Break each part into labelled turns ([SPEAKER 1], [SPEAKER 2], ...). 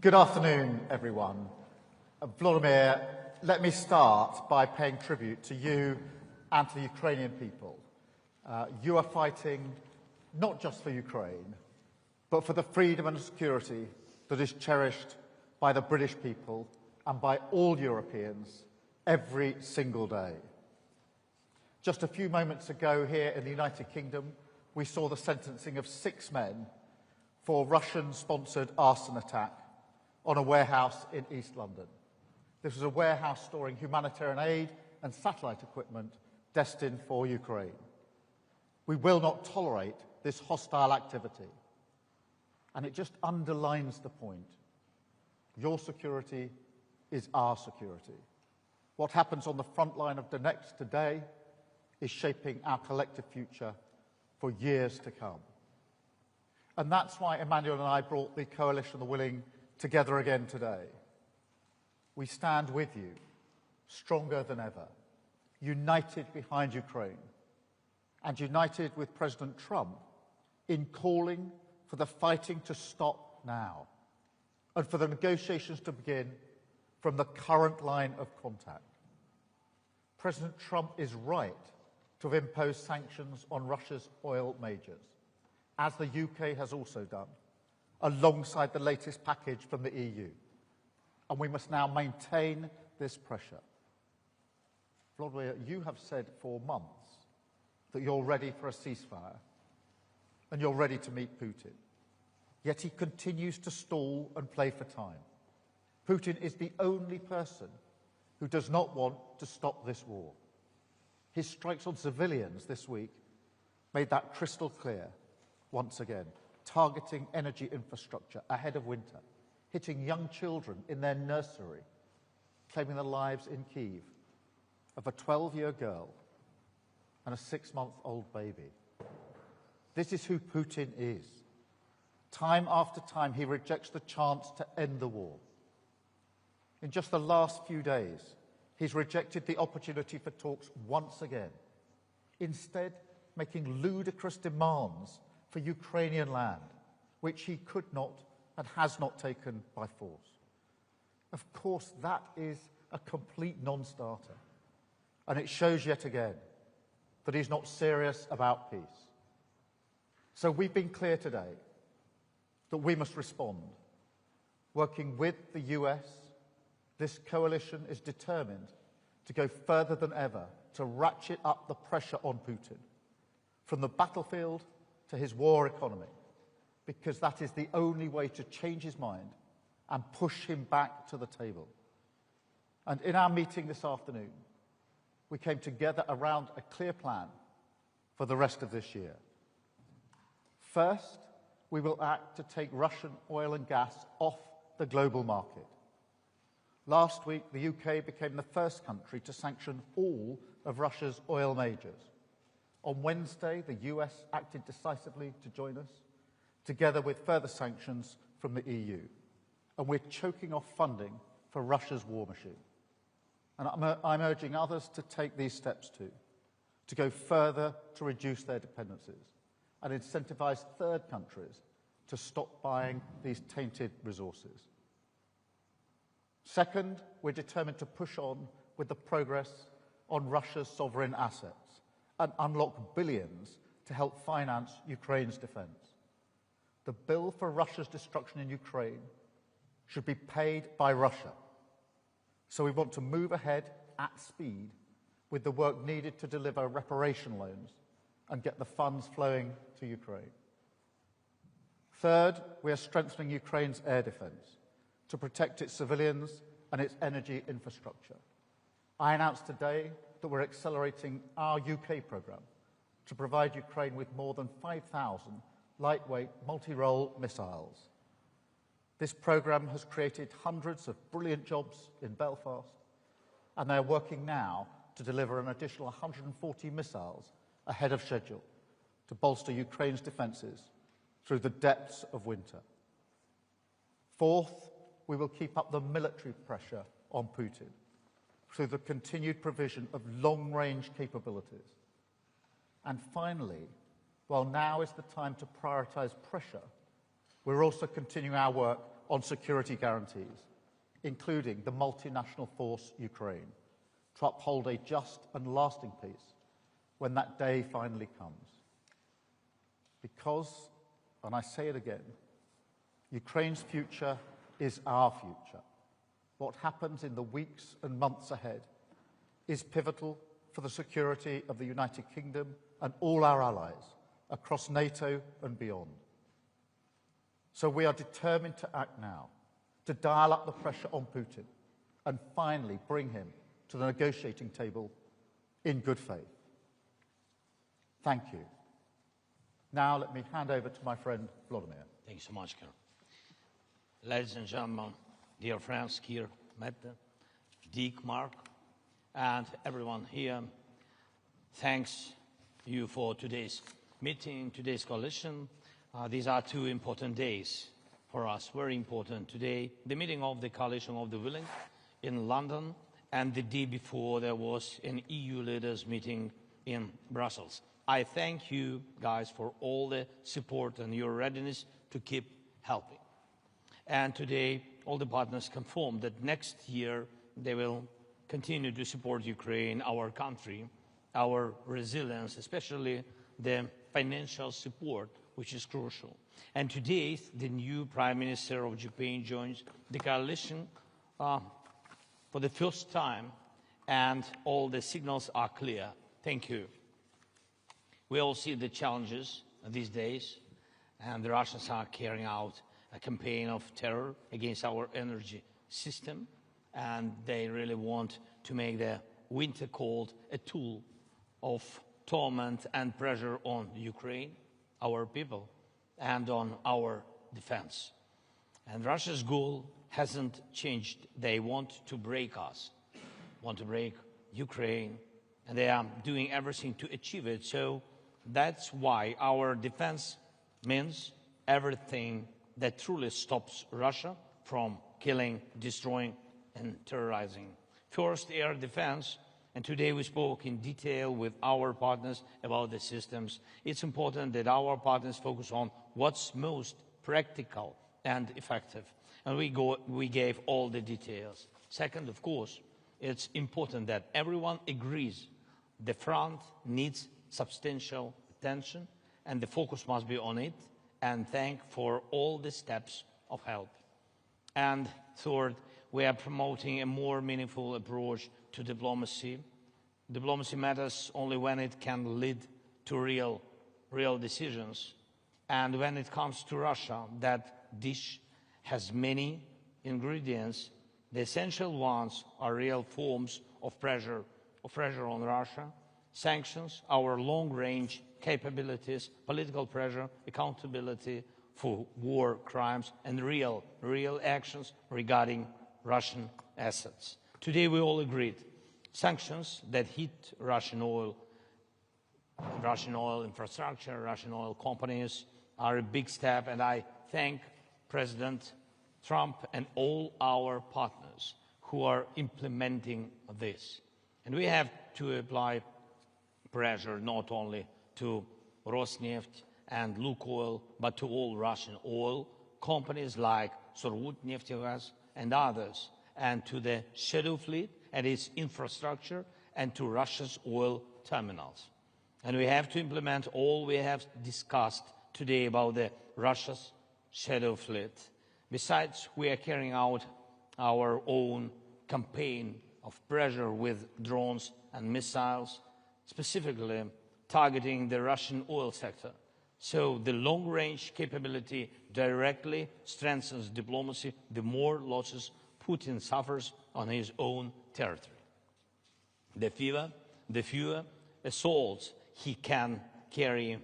[SPEAKER 1] Good afternoon, everyone. Vladimir, let me start by paying tribute to you and to the Ukrainian people. You are fighting not just for Ukraine, but for the freedom and security that is cherished by the British people and by all Europeans every single day. Just a few moments ago here in the United Kingdom, we saw the sentencing of 6 men for Russian-sponsored arson attack on a warehouse in East London. This was a warehouse storing humanitarian aid and satellite equipment destined for Ukraine. We will not tolerate this hostile activity. And it just underlines the point. Your security is our security. What happens on the front line of Donetsk today is shaping our collective future for years to come. And that's why Emmanuel and I brought the Coalition of the Willing together again today. We stand with you, stronger than ever, united behind Ukraine, and united with President Trump in calling for the fighting to stop now, and for the negotiations to begin from the current line of contact. President Trump is right to have imposed sanctions on Russia's oil majors, as the UK has also done, alongside the latest package from the EU. And we must now maintain this pressure. Vladimir, you have said for months that you're ready for a ceasefire and you're ready to meet Putin. Yet he continues to stall and play for time. Putin is the only person who does not want to stop this war. His strikes on civilians this week made that crystal clear once again, targeting energy infrastructure ahead of winter, hitting young children in their nursery, claiming the lives in Kyiv of a 12-year girl and a 6-month-old baby. This is who Putin is. Time after time, he rejects the chance to end the war. In just the last few days, he's rejected the opportunity for talks once again, instead making ludicrous demands for Ukrainian land, which he could not and has not taken by force. Of course, that is a complete non-starter, and it shows yet again that he's not serious about peace. So we've been clear today that we must respond. Working with the US, this coalition is determined to go further than ever to ratchet up the pressure on Putin, from the battlefield to his war economy, because that is the only way to change his mind and push him back to the table. And in our meeting this afternoon, we came together around a clear plan for the rest of this year. First, we will act to take Russian oil and gas off the global market. Last week, the UK became the first country to sanction all of Russia's oil majors. On Wednesday, the US acted decisively to join us, together with further sanctions from the EU. And we're choking off funding for Russia's war machine. And I'm urging others to take these steps too, to go further to reduce their dependencies and incentivize third countries to stop buying these tainted resources. Second, we're determined to push on with the progress on Russia's sovereign assets and unlock billions to help finance Ukraine's defense. The bill for Russia's destruction in Ukraine should be paid by Russia. So we want to move ahead at speed with the work needed to deliver reparation loans and get the funds flowing to Ukraine. Third, we are strengthening Ukraine's air defense to protect its civilians and its energy infrastructure. I announced today that we're accelerating our UK programme to provide Ukraine with more than 5,000 lightweight multi-role missiles. This programme has created hundreds of brilliant jobs in Belfast, and they're working now to deliver an additional 140 missiles ahead of schedule to bolster Ukraine's defences through the depths of winter. Fourth, we will keep up the military pressure on Putin through the continued provision of long-range capabilities. And finally, while now is the time to prioritise pressure, we're also continuing our work on security guarantees, including the multinational force Ukraine, to uphold a just and lasting peace when that day finally comes. Because, and I say it again, Ukraine's future is our future. What happens in the weeks and months ahead is pivotal for the security of the United Kingdom and all our allies across NATO and beyond. So we are determined to act now, to dial up the pressure on Putin and finally bring him to the negotiating table in good faith. Thank you. Now let me hand over to my friend Vladimir.
[SPEAKER 2] Thank you so much, Carol. Ladies and gentlemen, dear friends, Kier, Mette, Dick, Mark, and everyone here, thanks you for today's meeting, today's coalition. These are two important days for us, very important. Today, the meeting of the Coalition of the Willing in London, and the day before there was an EU leaders meeting in Brussels. I thank you guys for all the support and your readiness to keep helping. And today, all the partners confirmed that next year they will continue to support Ukraine, our country, our resilience, especially the financial support, which is crucial. And today, the new Prime Minister of Japan joins the coalition for the first time, and all the signals are clear. Thank you. We all see the challenges these days, and the Russians are carrying out a campaign of terror against our energy system, and they really want to make the winter cold a tool of torment and pressure on Ukraine, our people, and on our defense. And Russia's goal hasn't changed. They want to break us, want to break Ukraine, and they are doing everything to achieve it. So that's why our defense means everything that truly stops Russia from killing, destroying, and terrorizing. First, air defense, and today we spoke in detail with our partners about the systems. It's important that our partners focus on what's most practical and effective, and we gave all the details. Second, of course, it's important that everyone agrees the front needs substantial attention, and the focus must be on it, and thank for all the steps of help. And third, we are promoting a more meaningful approach to diplomacy. Diplomacy matters only when it can lead to real decisions. And when it comes to Russia, that dish has many ingredients. The essential ones are real forms of pressure on Russia, sanctions, our long-range capabilities, political pressure, accountability for war crimes, and real actions regarding Russian assets. Today we all agreed sanctions that hit Russian oil infrastructure, Russian oil companies are a big step, and I thank President Trump and all our partners who are implementing this. And we have to apply pressure not only to Rosneft and Lukoil, but to all Russian oil companies like Surgutneftegaz and others, and to the shadow fleet and its infrastructure, and to Russia's oil terminals. And we have to implement all we have discussed today about the Russia's shadow fleet. Besides, we are carrying out our own campaign of pressure with drones and missiles, specifically targeting the Russian oil sector. So the long-range capability directly strengthens diplomacy, the more losses Putin suffers on his own territory. The fewer assaults he can carry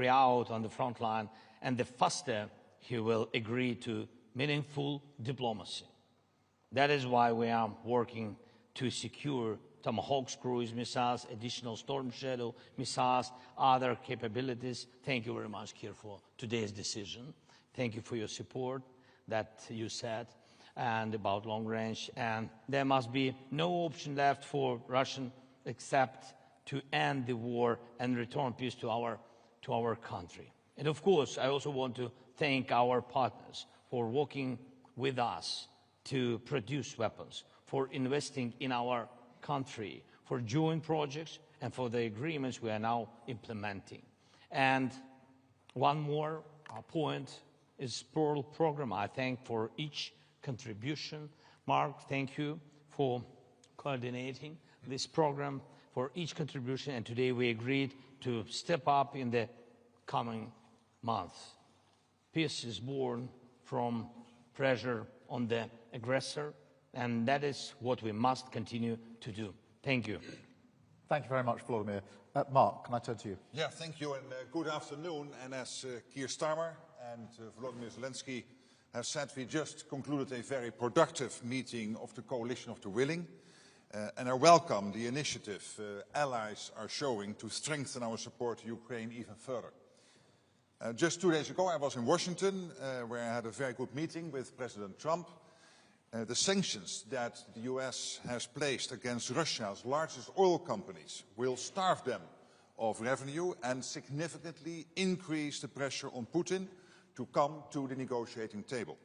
[SPEAKER 2] out on the front line, and the faster he will agree to meaningful diplomacy. That is why we are working to secure Tomahawk cruise missiles, additional Storm Shadow missiles, other capabilities. Thank you very much, Kier, for today's decision. Thank you for your support that you said, and about long range. And there must be no option left for Russia except to end the war and return peace to our country. And of course, I also want to thank our partners for working with us to produce weapons, for investing in our country, for joint projects, and for the agreements we are now implementing. And one more point is Pearl program. I thank for each contribution. Mark, thank you for coordinating this program, for each contribution, and today we agreed to step up in the coming months. Peace is born from pressure on the aggressor, and that is what we must continue to do. Thank you.
[SPEAKER 1] Thank you very much, Vladimir. Mark, can I turn to you?
[SPEAKER 3] Yeah, thank you, and good afternoon. And as Keir Starmer and Volodymyr Zelensky have said, we just concluded a very productive meeting of the Coalition of the Willing, and I welcome the initiative allies are showing to strengthen our support to Ukraine even further. Just 2 days ago, I was in Washington, where I had a very good meeting with President Trump. The sanctions that the US has placed against Russia's largest oil companies will starve them of revenue and significantly increase the pressure on Putin to come to the negotiating table.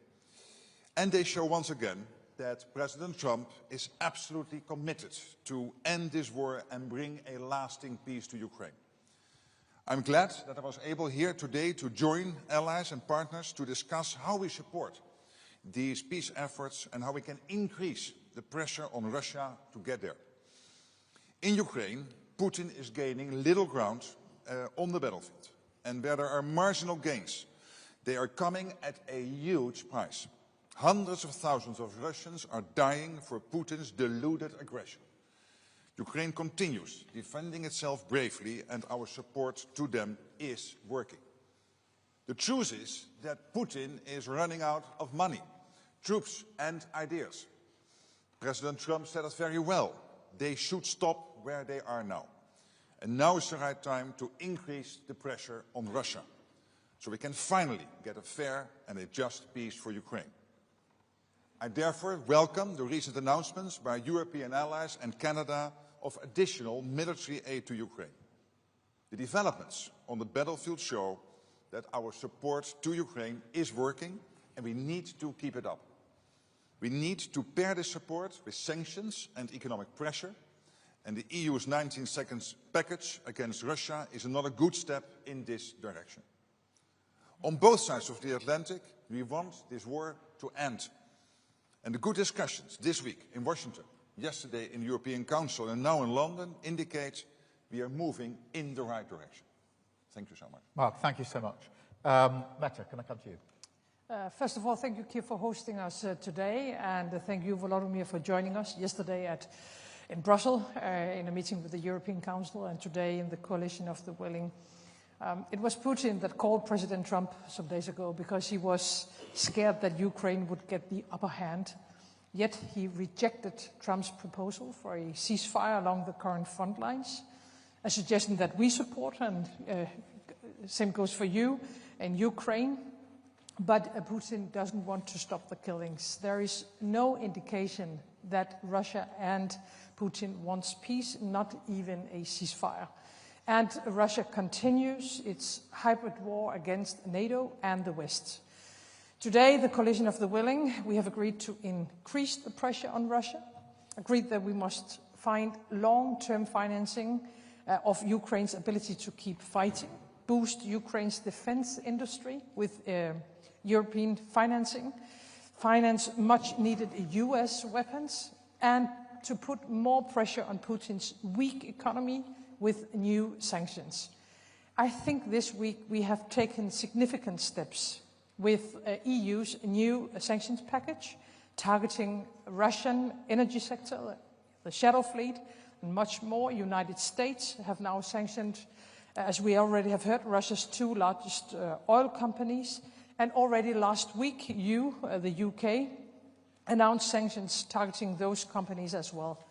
[SPEAKER 3] And they show once again that President Trump is absolutely committed to end this war and bring a lasting peace to Ukraine. I'm glad that I was able here today to join allies and partners to discuss how we support these peace efforts and how we can increase the pressure on Russia to get there. In Ukraine, Putin is gaining little ground on the battlefield. And where there are marginal gains, they are coming at a huge price. Hundreds of thousands of Russians are dying for Putin's deluded aggression. Ukraine continues defending itself bravely, and our support to them is working. The truth is that Putin is running out of money, troops and ideas. President Trump said it very well. They should stop where they are now. And now is the right time to increase the pressure on Russia, so we can finally get a fair and a just peace for Ukraine. I therefore welcome the recent announcements by European allies and Canada of additional military aid to Ukraine. The developments on the battlefield show that our support to Ukraine is working, and we need to keep it up. We need to pair this support with sanctions and economic pressure, and the EU's 19 seconds package against Russia is another good step in this direction. On both sides of the Atlantic, we want this war to end. And the good discussions this week in Washington, yesterday in the European Council, and now in London indicate we are moving in the right direction. Thank you so much.
[SPEAKER 1] Mark, thank you so much. Mette, can I come to you?
[SPEAKER 4] First of all, thank you, Keir, for hosting us today, and thank you, Volodymyr, for joining us yesterday in Brussels in a meeting with the European Council, and today in the Coalition of the Willing. It was Putin that called President Trump some days ago because he was scared that Ukraine would get the upper hand. Yet he rejected Trump's proposal for a ceasefire along the current front lines, a suggestion that we support, and same goes for you in Ukraine. But Putin doesn't want to stop the killings. There is no indication that Russia and Putin wants peace, not even a ceasefire. And Russia continues its hybrid war against NATO and the West. Today, the Coalition of the Willing, we have agreed to increase the pressure on Russia, agreed that we must find long-term financing of Ukraine's ability to keep fighting, boost Ukraine's defense industry with European financing, finance much-needed US weapons, and to put more pressure on Putin's weak economy with new sanctions. I think this week we have taken significant steps with EU's new sanctions package, targeting Russian energy sector, the shadow fleet, and much more. United States have now sanctioned, as we already have heard, Russia's 2 largest oil companies. And already last week, the UK, announced sanctions targeting those companies as well.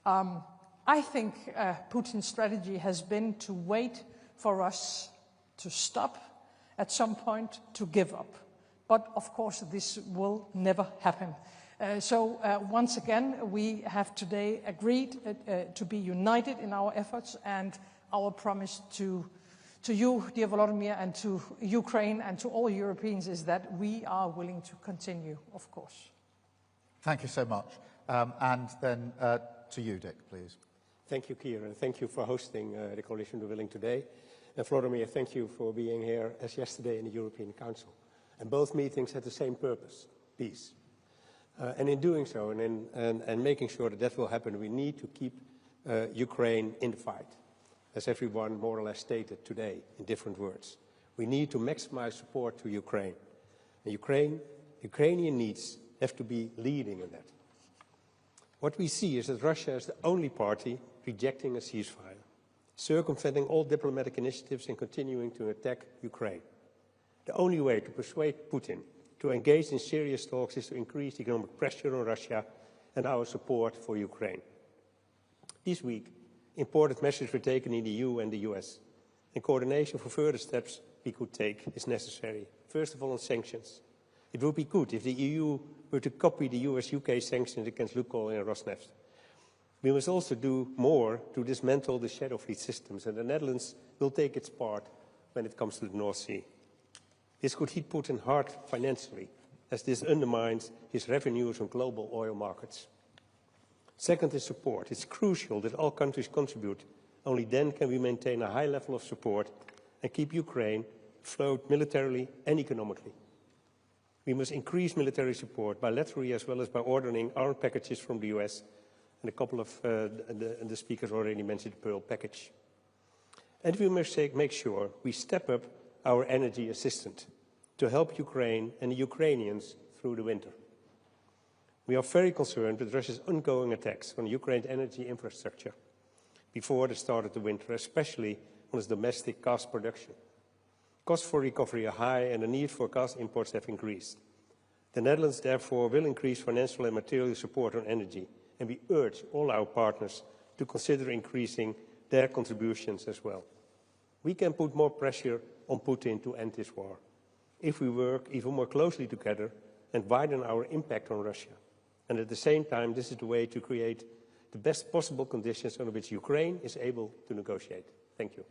[SPEAKER 4] I think Putin's strategy has been to wait for us to stop, at some point to give up. But of course, this will never happen. So once again, we have today agreed to be united in our efforts and our promise to to you, dear Volodymyr, and to Ukraine and to all Europeans is that we are willing to continue, of course.
[SPEAKER 1] Thank you so much. And then to you, Dick, please.
[SPEAKER 5] Thank you, Keir, and thank you for hosting the Coalition of the Willing today. And Volodymyr, thank you for being here as yesterday in the European Council. And both meetings had the same purpose, peace. And in doing so, and making sure that that will happen, we need to keep Ukraine in the fight, as everyone more or less stated today in different words. We need to maximize support to Ukraine. And Ukrainian needs have to be leading in that. What we see is that Russia is the only party rejecting a ceasefire, circumventing all diplomatic initiatives and continuing to attack Ukraine. The only way to persuade Putin to engage in serious talks is to increase economic pressure on Russia and our support for Ukraine. This week, important measures were taken in the EU and the US, and coordination for further steps we could take is necessary. First of all, on sanctions. It would be good if the EU were to copy the US-UK sanctions against Lukoil and Rosneft. We must also do more to dismantle the shadow fleet systems, and the Netherlands will take its part when it comes to the North Sea. This could hit Putin hard financially, as this undermines his revenues on global oil markets. Second is support. It's crucial that all countries contribute. Only then can we maintain a high level of support and keep Ukraine afloat militarily and economically. We must increase military support bilaterally as well as by ordering armed packages from the US, and a couple of the speakers already mentioned the Pearl package. And we must make sure we step up our energy assistance to help Ukraine and the Ukrainians through the winter. We are very concerned with Russia's ongoing attacks on Ukraine's energy infrastructure before the start of the winter, especially on its domestic gas production. Costs for recovery are high and the need for gas imports have increased. The Netherlands, therefore, will increase financial and material support on energy, and we urge all our partners to consider increasing their contributions as well. We can put more pressure on Putin to end this war if we work even more closely together and widen our impact on Russia. And at the same time, this is the way to create the best possible conditions on which Ukraine is able to negotiate. Thank you.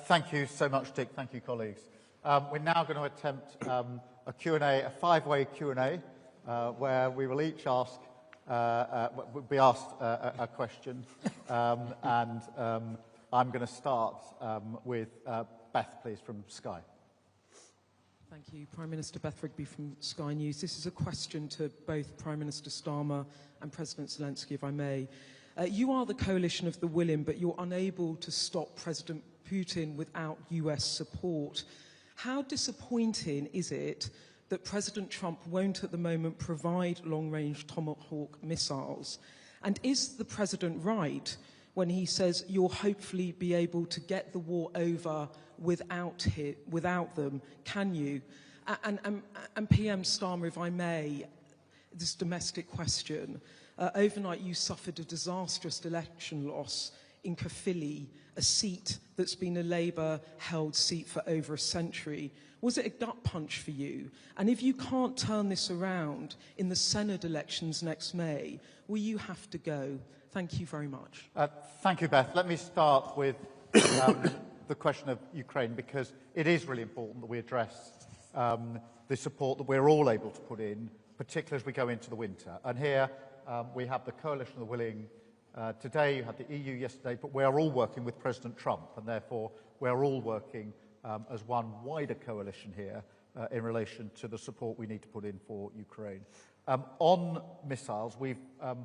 [SPEAKER 1] Thank you so much, Dick. Thank you, colleagues. We're now going to attempt a Q&A, a five-way Q&A, where we will each be asked a question. I'm going to start with Beth, please, from Sky.
[SPEAKER 6] Thank you. Prime Minister Beth Rigby from Sky News. This is a question to both Prime Minister Starmer and President Zelensky, if I may. You are the coalition of the willing, but you're unable to stop President Putin without US support. How disappointing is it that President Trump won't at the moment provide long-range Tomahawk missiles? And is the President right when he says you'll hopefully be able to get the war over without them? Can you? And PM Starmer, if I may, this domestic question. Overnight you suffered a disastrous election loss in Caerphilly, a seat that's been a Labour-held seat for over a century. Was it a gut punch for you? And if you can't turn this around in the Senate elections next May, will you have to go? Thank you very much.
[SPEAKER 1] Thank you, Beth. Let me start with the question of Ukraine, because it is really important that we address the support that we're all able to put in, particularly as we go into the winter. And here we have the Coalition of the Willing today, you had the EU yesterday, but we are all working with President Trump, and therefore we're all working as one wider coalition here in relation to the support we need to put in for Ukraine. On missiles, we've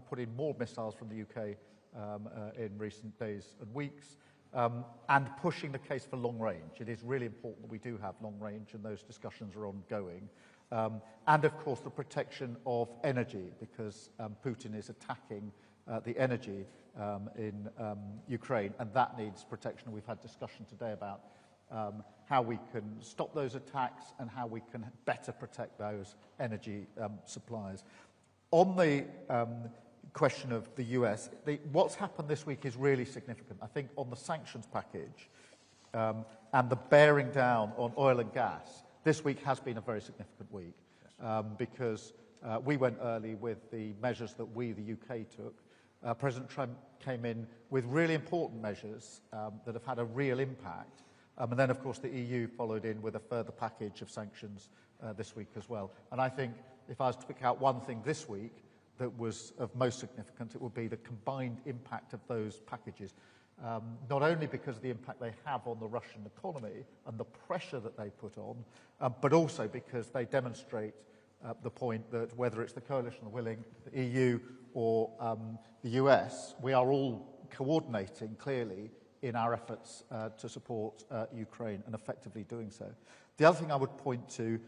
[SPEAKER 1] put in more missiles from the UK in recent days and weeks, and pushing the case for long range. It is really important that we do have long range, and those discussions are ongoing. And of course the protection of energy, because Putin is attacking the energy in Ukraine, and that needs protection. We've had discussion today about how we can stop those attacks and how we can better protect those energy supplies. On the question of the US, what's happened this week is really significant. I think on the sanctions package and the bearing down on oil and gas, this week has been a very significant week because we went early with the measures that we, the UK, took. President Trump came in with really important measures that have had a real impact. And then, of course, the EU followed in with a further package of sanctions this week as well. And I think if I was to pick out one thing this week that was of most significance, it would be the combined impact of those packages. Not only because of the impact they have on the Russian economy and the pressure that they put on, but also because they demonstrate the point that whether it's the coalition of the willing, the EU or the US, we are all coordinating clearly in our efforts to support Ukraine and effectively doing so. The other thing I would point to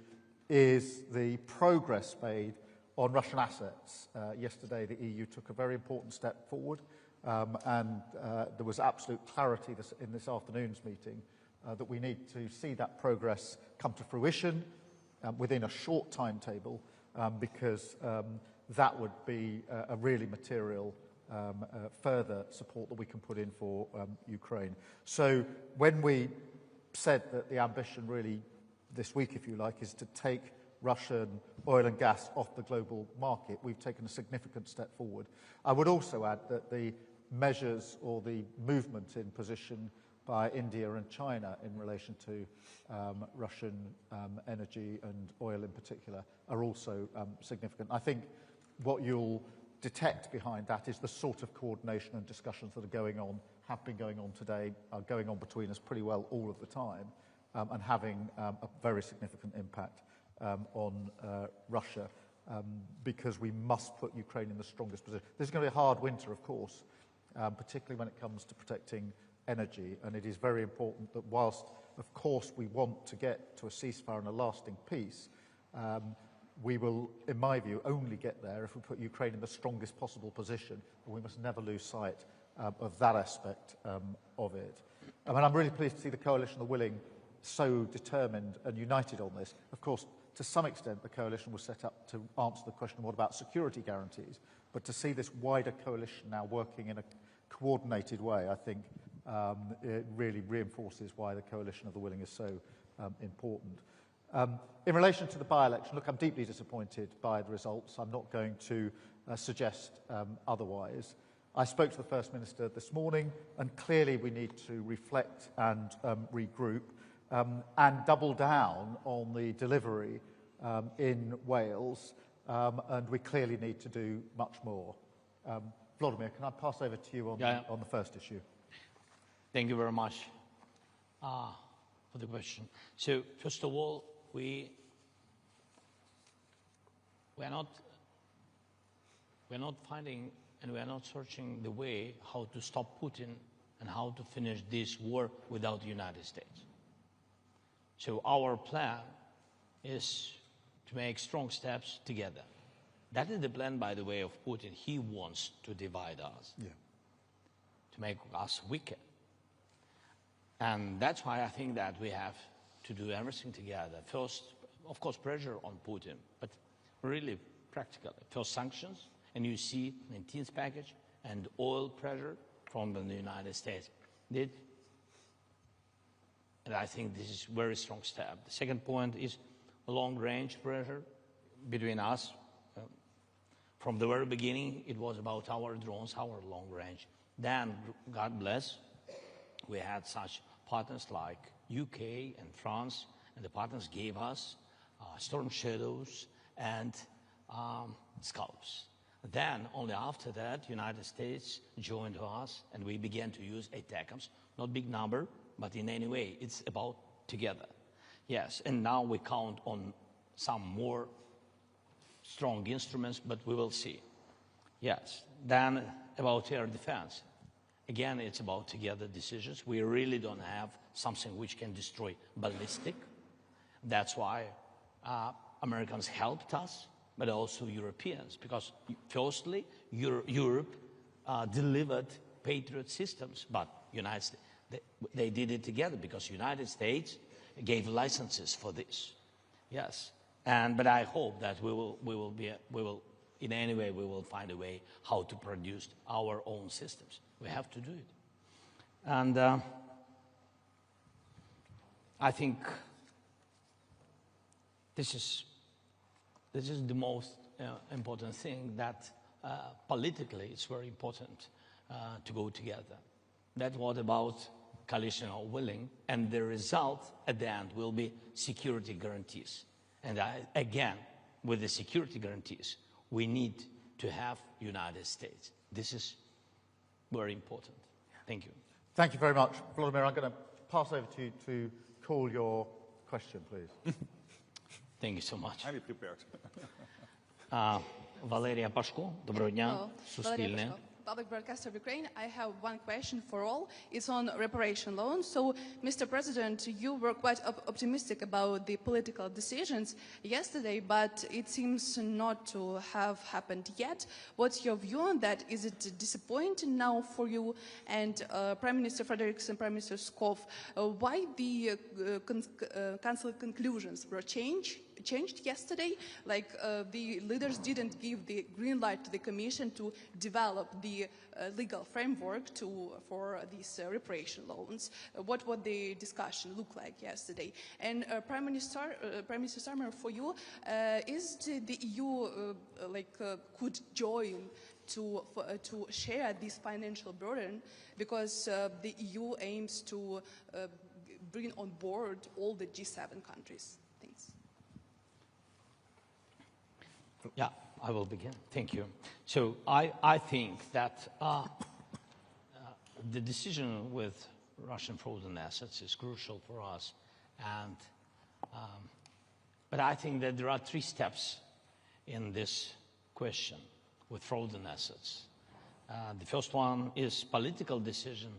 [SPEAKER 1] is the progress made on Russian assets. Yesterday the EU took a very important step forward and there was absolute clarity in this afternoon's meeting that we need to see that progress come to fruition within a short timetable because that would be a really material further support that we can put in for Ukraine. So when we said that the ambition really this week, if you like, is to take Russian oil and gas off the global market, we've taken a significant step forward. I would also add that the measures or the movement in position by India and China in relation to Russian energy and oil in particular are also significant. I think what you'll detect behind that is the sort of coordination and discussions that are going on, have been going on today, are going on between us pretty well all of the time, and having a very significant impact on Russia, because we must put Ukraine in the strongest position. This is going to be a hard winter, of course, particularly when it comes to protecting energy, and it is very important that whilst, of course, we want to get to a ceasefire and a lasting peace, we will, in my view, only get there if we put Ukraine in the strongest possible position, and we must never lose sight of that aspect of it. I mean, I'm really pleased to see the coalition of the willing so determined and united on this. Of course, to some extent, the coalition was set up to answer the question, what about security guarantees? But to see this wider coalition now working in a coordinated way, I think it really reinforces why the coalition of the willing is so important. In relation to the by-election, look, I'm deeply disappointed by the results. I'm not going to suggest otherwise. I spoke to the First Minister this morning, and clearly we need to reflect and regroup and double down on the delivery in Wales, and we clearly need to do much more. Vladimir, can I pass over to you on the first issue?
[SPEAKER 2] Thank you very much for the question. So, first of all, we're not finding and we're not searching the way how to stop Putin and how to finish this war without the United States. So our plan is to make strong steps together. That is the plan, by the way, of Putin. He wants to divide us, to make us weaker. And that's why I think that we have to do everything together. First, of course, pressure on Putin, but really practically. First, sanctions, and you see 19th package and oil pressure from the United States. And I think this is a very strong step. The second point is long-range pressure between us. From the very beginning, it was about our drones, our long range. Then, God bless, we had such partners like UK and France, and the partners gave us Storm Shadows and Scalps. Then, only after that, United States joined us, and we began to use ATACMS. Not big number, but in any way, it's about together. Yes, and now we count on some more strong instruments, but we will see. Yes, then about air defense. Again, it's about together decisions. We really don't have something which can destroy ballistic. That's why Americans helped us, but also Europeans, because firstly, Europe delivered Patriot systems, but United States, they did it together because United States gave licenses for this. Yes, but I hope that we will in any way we will find a way how to produce our own systems. We have to do it, and I think this is the most important thing, that politically it's very important to go together. That what about coalition are willing, and the result at the end will be security guarantees. And again, with the security guarantees, we need to have United States. This is very important. Thank you.
[SPEAKER 1] Thank you very much. Vladimir, I'm going to pass over to you to call your question, please.
[SPEAKER 2] Thank you so much.
[SPEAKER 3] Highly prepared.
[SPEAKER 2] Валерія Пашко, доброго дня, Суспільне.
[SPEAKER 7] Public Broadcaster of Ukraine. I have one question for all. It's on reparation loans. So, Mr. President, you were quite optimistic about the political decisions yesterday, but it seems not to have happened yet. What's your view on that? Is it disappointing now for you? And Prime Minister Frederiksen and Prime Minister Skov, why the Council conclusions were changed yesterday? Like the leaders didn't give the green light to the Commission to develop the legal framework for these reparation loans. What would the discussion look like yesterday? And Prime Minister Starmer, for you, is the EU could join to share this financial burden, because the EU aims to bring on board all the G7 countries? Thanks.
[SPEAKER 2] Yeah, I will begin. Thank you. So I think that the decision with Russian frozen assets is crucial for us, and but I think that there are 3 steps in this question with frozen assets. The first one is political decision,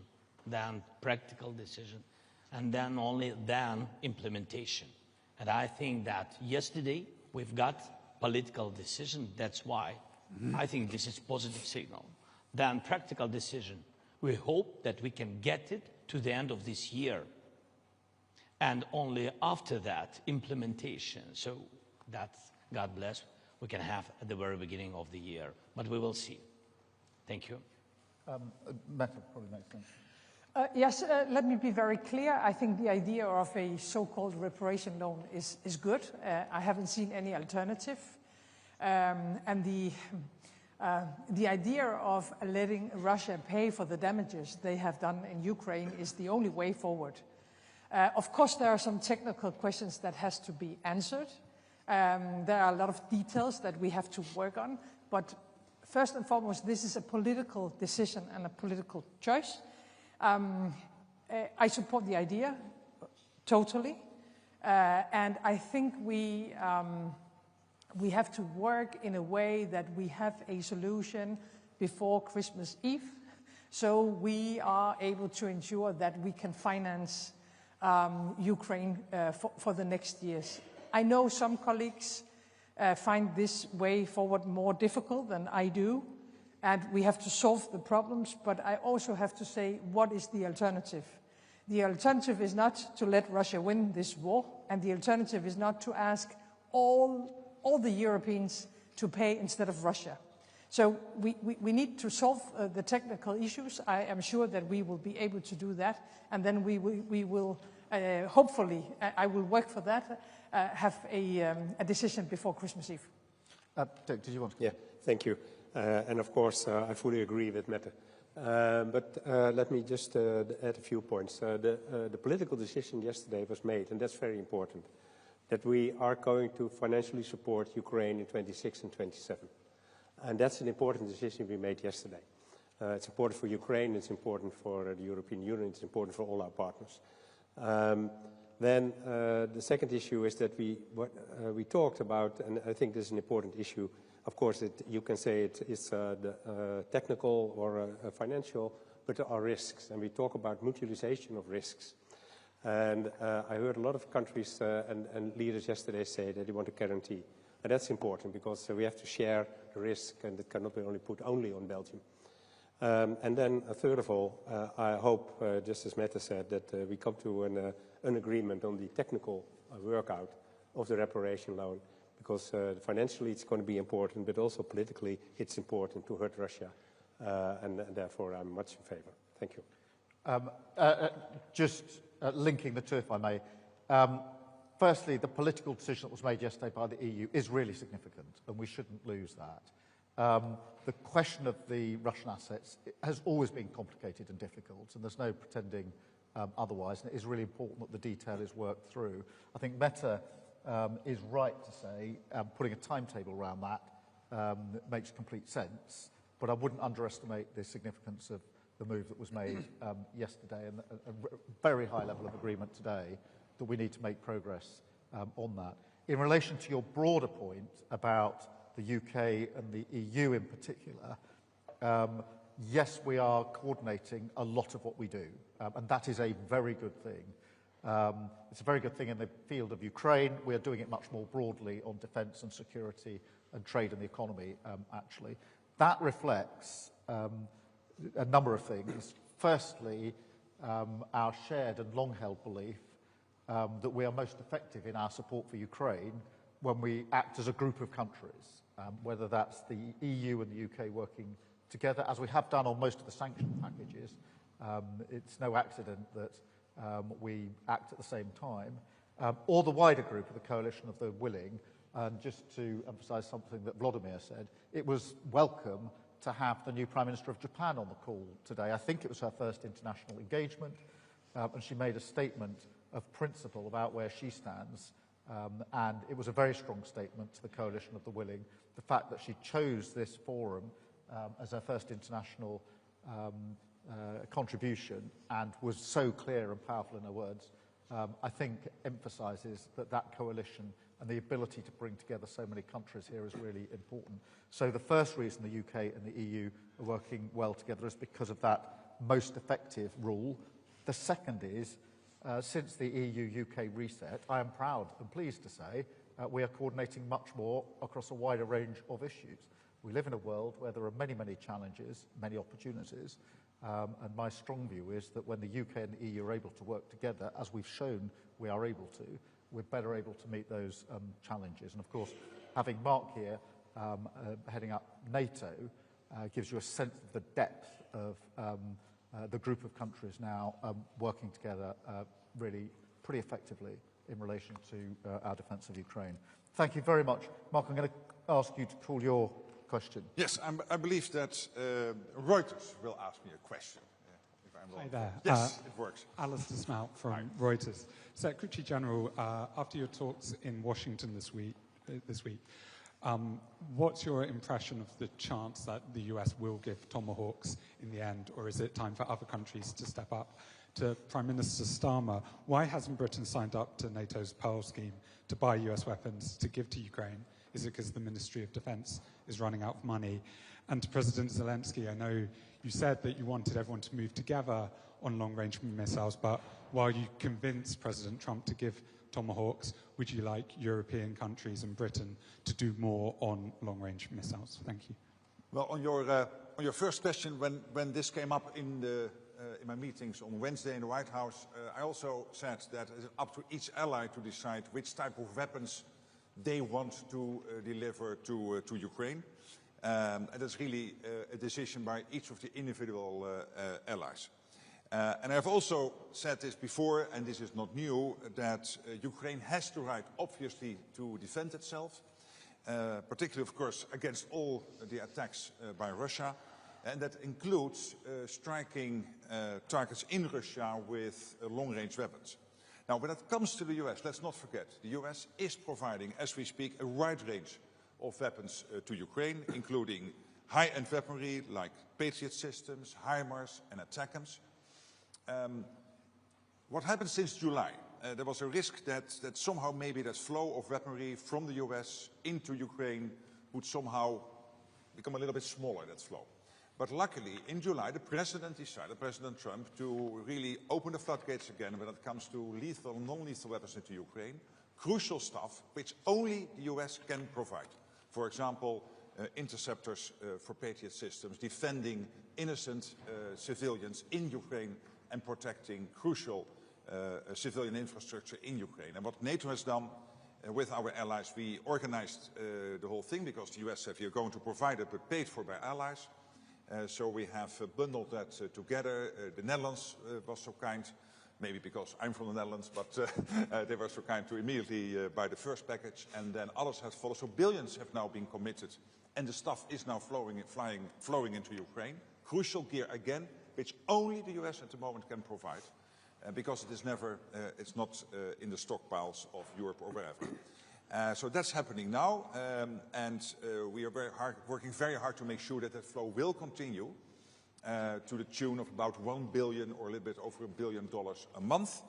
[SPEAKER 2] then practical decision, and then implementation. And I think that yesterday we've got political decision. That's why I think this is positive signal. Then practical decision. We hope that we can get it to the end of this year. And only after that, implementation. So that's, God bless, we can have at the very beginning of the year. But we will see. Thank you.
[SPEAKER 1] Meta probably makes sense.
[SPEAKER 4] Yes, let me be very clear. I think the idea of a so-called reparation loan is good. I haven't seen any alternative. And the idea of letting Russia pay for the damages they have done in Ukraine is the only way forward. Of course, there are some technical questions that has to be answered. There are a lot of details that we have to work on. But first and foremost, this is a political decision and a political choice. I support the idea totally, and I think we have to work in a way that we have a solution before Christmas Eve, so we are able to ensure that we can finance Ukraine for the next years. I know some colleagues find this way forward more difficult than I do, and we have to solve the problems, but I also have to say, what is the alternative? The alternative is not to let Russia win this war, and the alternative is not to ask all the Europeans to pay instead of Russia. So we need to solve the technical issues. I am sure that we will be able to do that, and then we will hopefully, I will work for that, have a decision before Christmas Eve.
[SPEAKER 1] Dick, did you want to?
[SPEAKER 5] Yeah, thank you. And of course, I fully agree with Mette. But let me just add a few points. The political decision yesterday was made, and that's very important, that we are going to financially support Ukraine in 26 and 27. And that's an important decision we made yesterday. It's important for Ukraine, it's important for the European Union, it's important for all our partners. Then the second issue is that we talked about, and I think this is an important issue. Of course, you can say it's the technical or financial, but there are risks, and we talk about mutualization of risks. And I heard a lot of countries and leaders yesterday say that they want a guarantee. And that's important because we have to share the risk, and it cannot be only put only on Belgium. And then third of all, I hope, just as Mette said, that we come to an agreement on the technical workout of the reparation loan, because financially it's going to be important, but also politically it's important to hurt Russia, and therefore I'm much in favor. Thank you.
[SPEAKER 1] Just linking the two, if I may. Firstly, the political decision that was made yesterday by the EU is really significant, and we shouldn't lose that. The question of the Russian assets has always been complicated and difficult, and there's no pretending otherwise, and it is really important that the detail is worked through. I think Meta is right to say putting a timetable around that makes complete sense, but I wouldn't underestimate the significance of the move that was made yesterday, and a very high level of agreement today that we need to make progress on that. In relation to your broader point about the UK and the EU in particular, yes, we are coordinating a lot of what we do, and that is a very good thing. It's a very good thing in the field of Ukraine. We are doing it much more broadly on defence and security and trade and the economy, actually. That reflects a number of things. Firstly, our shared and long-held belief that we are most effective in our support for Ukraine when we act as a group of countries, whether that's the EU and the UK working together, as we have done on most of the sanction packages. It's no accident that we act at the same time, or the wider group of the coalition of the willing. And just to emphasise something that Vladimir said, it was welcome to have the new Prime Minister of Japan on the call today. I think it was her first international engagement, and she made a statement of principle about where she stands, and it was a very strong statement to the coalition of the willing. The fact that she chose this forum as her first international contribution and was so clear and powerful in her words, I think emphasises that that coalition and the ability to bring together so many countries here is really important. So the first reason the UK and the EU are working well together is because of that most effective rule. The second is, since the EU-UK reset, I am proud and pleased to say we are coordinating much more across a wider range of issues. We live in a world where there are many, many challenges, many opportunities, and my strong view is that when the UK and the EU are able to work together, as we've shown we are able to, we're better able to meet those challenges. And of course, having Mark here heading up NATO gives you a sense of the depth of the group of countries now working together really pretty effectively in relation to our defence of Ukraine. Thank you very much. Mark, I'm going to ask you to call your question.
[SPEAKER 3] Yes, I believe that Reuters will ask me a question. If I'm wrong.
[SPEAKER 8] Hi there.
[SPEAKER 3] Yes, it works.
[SPEAKER 8] Alistair Smout from Reuters. Secretary General, after your talks in Washington this week, what's your impression of the chance that the US will give Tomahawks in the end, or is it time for other countries to step up? To Prime Minister Starmer, why hasn't Britain signed up to NATO's Pearl scheme to buy US weapons to give to Ukraine? Is it because the Ministry of Defence is running out of money? And to President Zelensky, I know you said that you wanted everyone to move together on long-range missiles, but while you convinced President Trump to give Tomahawks, would you like European countries and Britain to do more on long-range missiles? Thank you.
[SPEAKER 3] Well, on your first question, when this came up in my meetings on Wednesday in the White House, I also said that it's up to each ally to decide which type of weapons they want to deliver to Ukraine. And it's really a decision by each of the individual allies. And I've also said this before, and this is not new, that Ukraine has the right, obviously, to defend itself, particularly, of course, against all the attacks by Russia. And that includes striking targets in Russia with long-range weapons. Now, when it comes to the US, let's not forget, the US is providing, as we speak, a wide range of weapons to Ukraine, including high-end weaponry like Patriot systems, HIMARS and ATACMS. What happened since July? There was a risk that somehow maybe that flow of weaponry from the US into Ukraine would somehow become a little bit smaller, that flow. But luckily, in July, the President decided, President Trump, to really open the floodgates again when it comes to lethal and non-lethal weapons into Ukraine. Crucial stuff which only the US can provide. For example, interceptors for Patriot systems, defending innocent civilians in Ukraine and protecting crucial civilian infrastructure in Ukraine. And what NATO has done with our allies, we organized the whole thing because the US said we are going to provide it but paid for by allies. So we have bundled that together. The Netherlands was so kind, maybe because I'm from the Netherlands, but they were so kind to immediately buy the first package, and then others have followed. So billions have now been committed and the stuff is now flowing into Ukraine. Crucial gear again, which only the US at the moment can provide, because it is never, it's not in the stockpiles of Europe or wherever. So that's happening now, and we are working very hard to make sure that that flow will continue to the tune of about $1 billion or a little bit over $1 billion a month.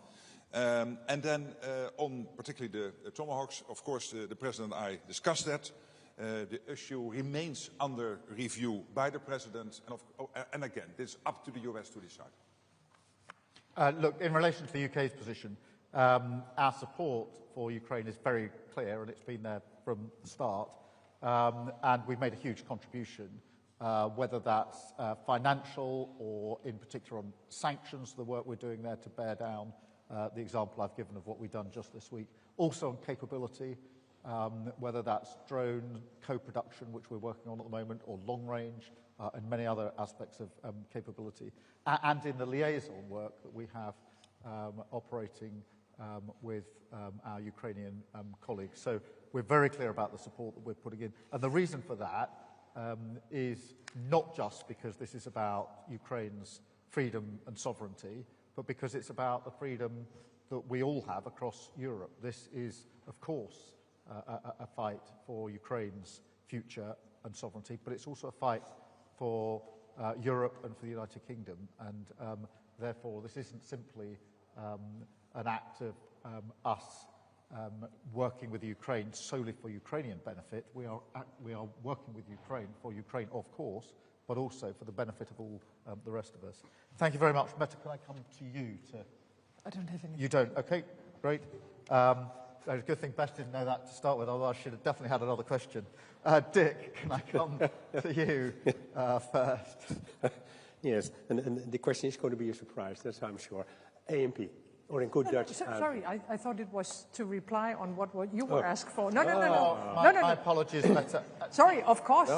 [SPEAKER 3] And then on particularly the Tomahawks, of course, the President and I discussed that. The issue remains under review by the President, and again, it's up to the US to decide.
[SPEAKER 1] Look, in relation to the UK's position, our support for Ukraine is very clear, and it's been there from the start. And we've made a huge contribution, whether that's financial or in particular on sanctions, the work we're doing there to bear down the example I've given of what we've done just this week. Also on capability, whether that's drone co-production, which we're working on at the moment, or long range, and many other aspects of capability. And in the liaison work that we have operating with our Ukrainian colleagues. So we're very clear about the support that we're putting in. And the reason for that is not just because this is about Ukraine's freedom and sovereignty, but because it's about the freedom that we all have across Europe. This is, of course, a fight for Ukraine's future and sovereignty, but it's also a fight for Europe and for the United Kingdom. And therefore, this isn't simply an act of us working with Ukraine solely for Ukrainian benefit. We are working with Ukraine for Ukraine, of course, but also for the benefit of all the rest of us. Thank you very much. Mette, can I come to you?
[SPEAKER 4] I don't have any.
[SPEAKER 1] You don't? Okay, great. It's a good thing Beth didn't know that to start with, although I should have definitely had another question. Dick, can I come to you first?
[SPEAKER 5] Yes, and the question is going to be a surprise, that's I'm sure. AMP, or in good Dutch.
[SPEAKER 4] Sorry, I thought it was to reply on what you were asked for. No.
[SPEAKER 1] My apologies, Mette.
[SPEAKER 4] Sorry, of course.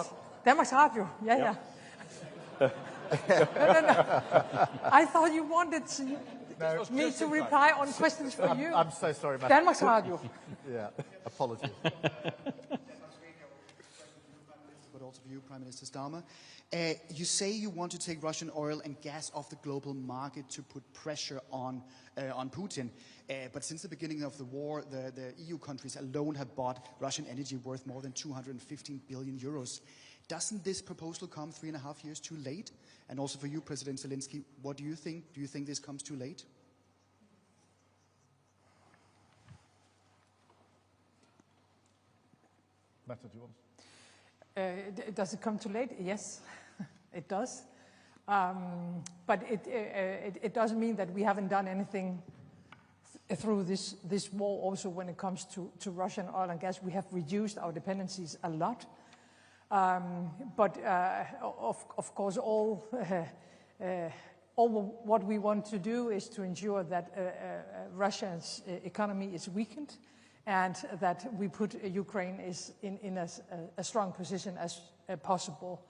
[SPEAKER 4] Danmarks Radio. Yeah. No. I thought you wanted me to reply on questions for you.
[SPEAKER 1] I'm so sorry, Mette.
[SPEAKER 4] Danmarks Radio.
[SPEAKER 1] Yeah, apologies.
[SPEAKER 9] But also for you, Prime Minister Starmer. You say you want to take Russian oil and gas off the global market to put pressure on Putin. But since the beginning of the war, the EU countries alone have bought Russian energy worth more than 215 billion euros. Doesn't this proposal come 3.5 years too late? And also for you, President Zelensky, what do you think? Do you think this comes too late?
[SPEAKER 1] Mette, do you want?
[SPEAKER 4] Does it come too late? Yes, it does. But it doesn't mean that we haven't done anything through this war. Also, when it comes to Russian oil and gas, we have reduced our dependencies a lot. But of course, all what we want to do is to ensure that Russia's economy is weakened, and that we put Ukraine in a strong position as possible.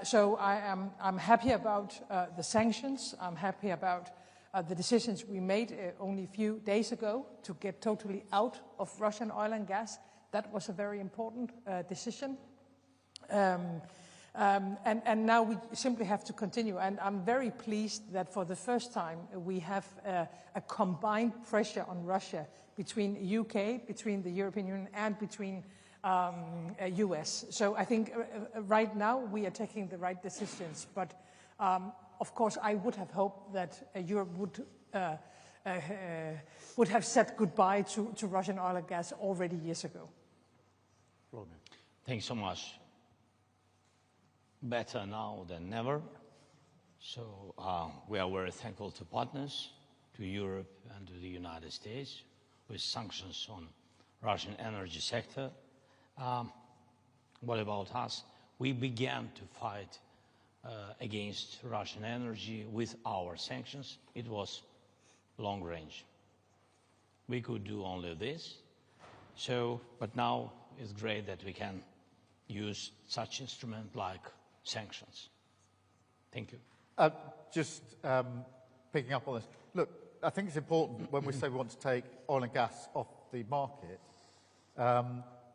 [SPEAKER 4] So I'm happy about the sanctions. I'm happy about the decisions we made only a few days ago to get totally out of Russian oil and gas. That was a very important decision. And now we simply have to continue. And I'm very pleased that for the first time we have a combined pressure on Russia between UK, between the European Union, and between US. So I think right now we are taking the right decisions. But of course, I would have hoped that Europe would have said goodbye to Russian oil and gas already years ago.
[SPEAKER 2] Thanks so much. Better now than never. So we are very thankful to partners, to Europe and to the United States, with sanctions on Russian energy sector. What about us? We began to fight against Russian energy with our sanctions. It was long range. We could do only this. So, but now it's great that we can use such instrument like sanctions. Thank you.
[SPEAKER 1] Just picking up on this. Look, I think it's important when we say we want to take oil and gas off the market,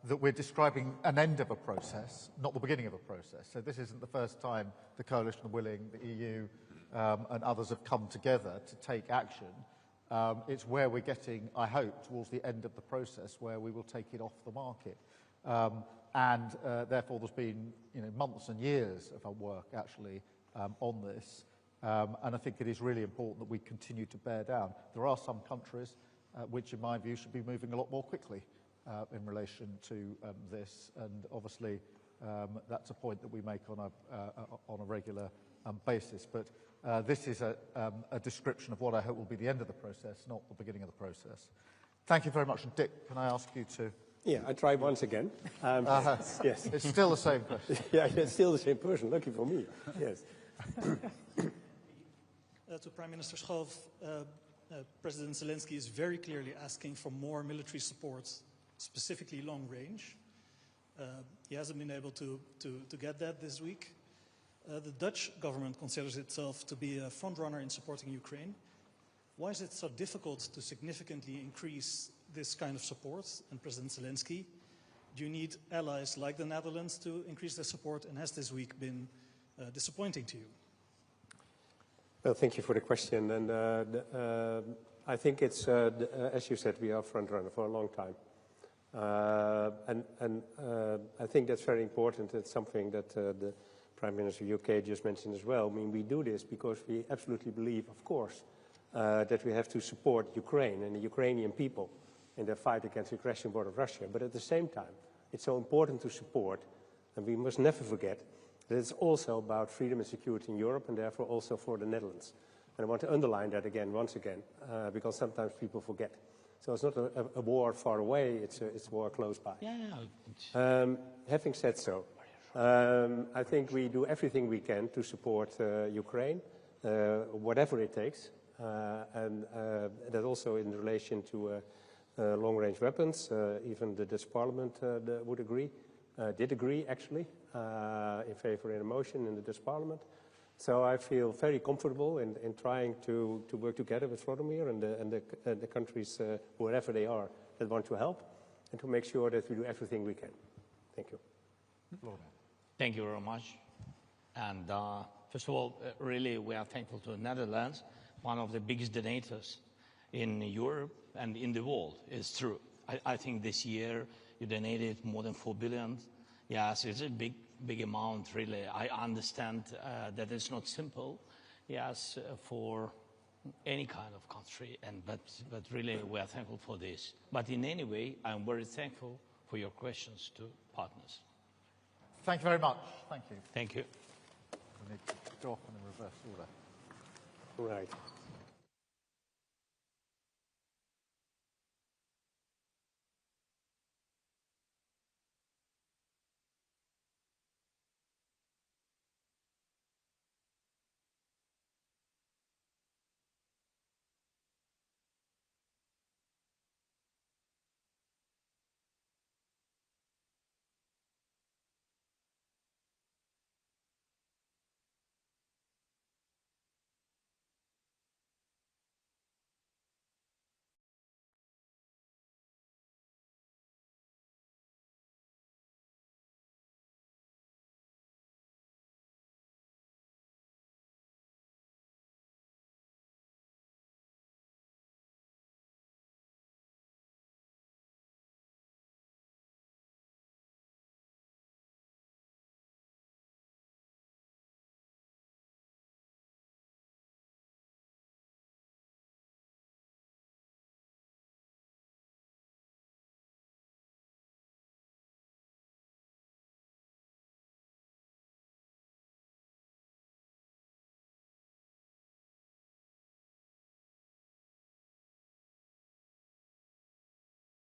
[SPEAKER 1] that we're describing an end of a process, not the beginning of a process. So this isn't the first time the Coalition of Willing, the EU, and others have come together to take action. It's where we're getting, I hope, towards the end of the process where we will take it off the market. Therefore there's been months and years of our work actually on this. And I think it is really important that we continue to bear down. There are some countries which, in my view, should be moving a lot more quickly in relation to this. And obviously, that's a point that we make on a regular basis. But this is a description of what I hope will be the end of the process, not the beginning of the process. Thank you very much. And Dick, can I ask you to...
[SPEAKER 5] Yeah, I try once again. Yes.
[SPEAKER 1] It's still the same person.
[SPEAKER 5] Yeah, it's still the same person. Lucky for me. Yes.
[SPEAKER 10] To Prime Minister Schoof, President Zelensky is very clearly asking for more military support, specifically long range. He hasn't been able to get that this week. The Dutch government considers itself to be a front-runner in supporting Ukraine. Why is it so difficult to significantly increase this kind of support? And President Zelensky, do you need allies like the Netherlands to increase their support? And has this week been disappointing to you?
[SPEAKER 5] Well, thank you for the question. And I think it's, as you said, we are front-runner for a long time. I think that's very important. It's something that the Prime Minister of the UK just mentioned as well. I mean, we do this because we absolutely believe, of course, that we have to support Ukraine and the Ukrainian people in their fight against the aggression war of Russia. But at the same time, it's so important to support, and we must never forget, that it's also about freedom and security in Europe, and therefore also for the Netherlands. And I want to underline that again, once again, because sometimes people forget. So it's not a war far away, it's a war close by.
[SPEAKER 2] Yeah.
[SPEAKER 5] Having said so, I think we do everything we can to support Ukraine, whatever it takes, and that also in relation to long-range weapons. Even the Dutch Parliament would agree, did agree actually, in favor in a motion in the Dutch Parliament. So I feel very comfortable in trying to work together with Vladimir and the countries, wherever they are, that want to help, and to make sure that we do everything we can. Thank you.
[SPEAKER 2] Thank you very much. And first of all, really, we are thankful to the Netherlands, one of the biggest donators in Europe and in the world. It's true. I think this year you donated more than 4 billion. Yes, it's a big amount, really. I understand that it's not simple, yes, for any kind of country, but really we are thankful for this. But in any way, I'm very thankful for your questions to partners.
[SPEAKER 1] Thank you very much. Thank you.
[SPEAKER 2] Thank you.
[SPEAKER 1] We need to go off in reverse order.
[SPEAKER 5] Right.